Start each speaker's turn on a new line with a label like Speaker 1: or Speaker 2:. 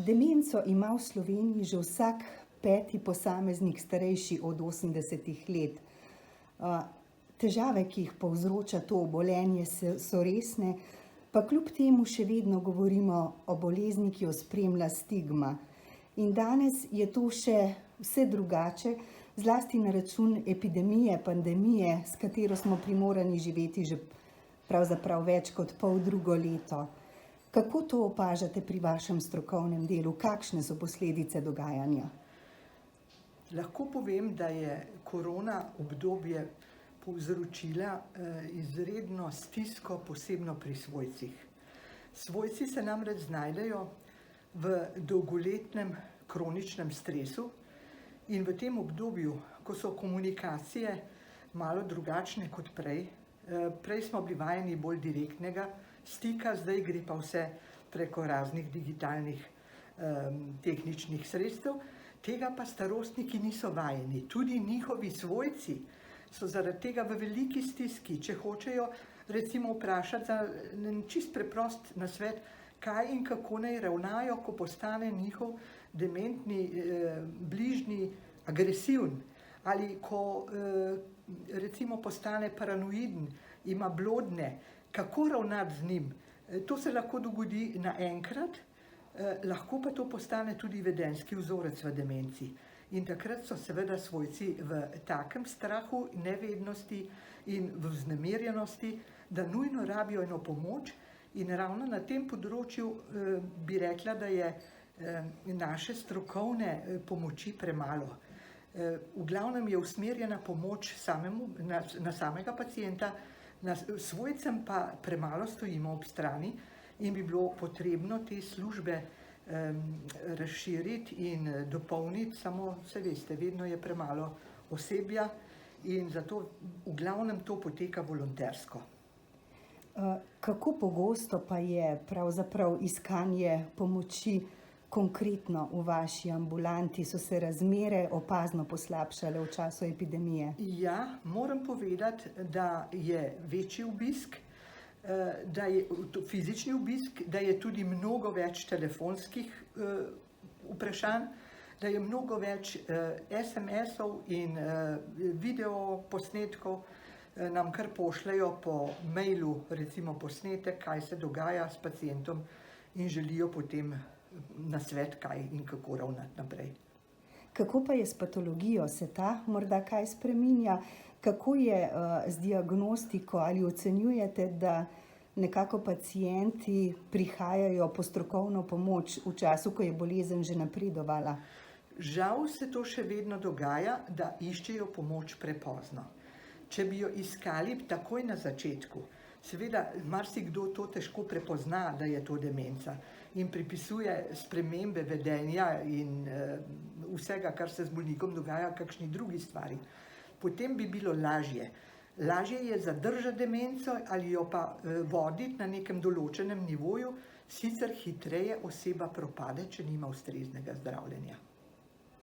Speaker 1: Demenco ima v Sloveniji že vsak peti posameznik starejši od 80 let. Težave, ki jih povzroča to obolenje, so resne, pa kljub temu še vedno govorimo o bolezni, ki jo spremlja stigma. In danes je to še vse drugače, zlasti na račun epidemije, pandemije, s katero smo primorani živeti že pravzaprav več kot poldrugo leto. Kako to opažate pri vašem strokovnem delu? Kakšne so posledice dogajanja?
Speaker 2: Lahko povem, da je korona obdobje povzročila izredno stisko, posebno pri svojcih. Svojci se namreč znajdejo v dolgoletnem kroničnem stresu in v tem obdobju, ko so komunikacije malo drugačne kot prej, prej smo bili vajeni bolj direktnega stika, zdaj gre pa vse preko raznih digitalnih tehničnih sredstev, tega pa starostniki niso vajeni. Tudi njihovi svojci so zaradi tega v veliki stiski, če hočejo recimo vprašati za čist preprost nasvet, kaj in kako naj ravnajo, ko postane njihov dementni bližnji agresiven ali ko recimo postane paranoiden, ima blodne, kako ravnati z njim. To se lahko dogodi naenkrat, lahko pa to postane tudi vedenjski vzorec v demenci. In takrat so seveda svojci v takem strahu, nevednosti in v vznemirjenosti, da nujno rabijo eno pomoč, in ravno na tem področju bi rekla, da je naše strokovne pomoči premalo. V glavnem je usmerjena pomoč na samega pacienta, svojcem pa premalo stojimo ob strani in bi bilo potrebno te službe razširiti in dopolniti, samo saj veste, vedno je premalo osebja in zato v glavnem to poteka volontersko.
Speaker 1: Kako pogosto pa je pravzaprav iskanje pomoči konkretno v vaši ambulanti? So se razmere opazno poslabšale v času epidemije?
Speaker 2: Ja, moram povedati, da je večji obisk, da je fizični obisk, da je tudi mnogo več telefonskih vprašanj, da je mnogo več SMS-ov in video posnetkov, nam kar pošljajo po mailu recimo posnetek, kaj se dogaja s pacientom in želijo potem nasvet, kaj in kako ravnati naprej.
Speaker 1: Kako pa je s patologijo? Se ta morda kaj spreminja? Kako je z diagnostiko? Ali ocenjujete, da nekako pacienti prihajajo po strokovno pomoč v času, ko je bolezen že napredovala?
Speaker 2: Žal se to še vedno dogaja, da iščejo pomoč prepozno. Če bi jo iskali takoj na začetku, seveda marsikdo to težko prepozna, da je to demenca in pripisuje spremembe vedenja in vsega, kar se z bolnikom dogaja, kakšni drugi stvari. Potem bi bilo lažje. Lažje je zadržati demenco ali jo pa voditi na nekem določenem nivoju, sicer hitreje oseba propade, če nima ustreznega zdravljenja.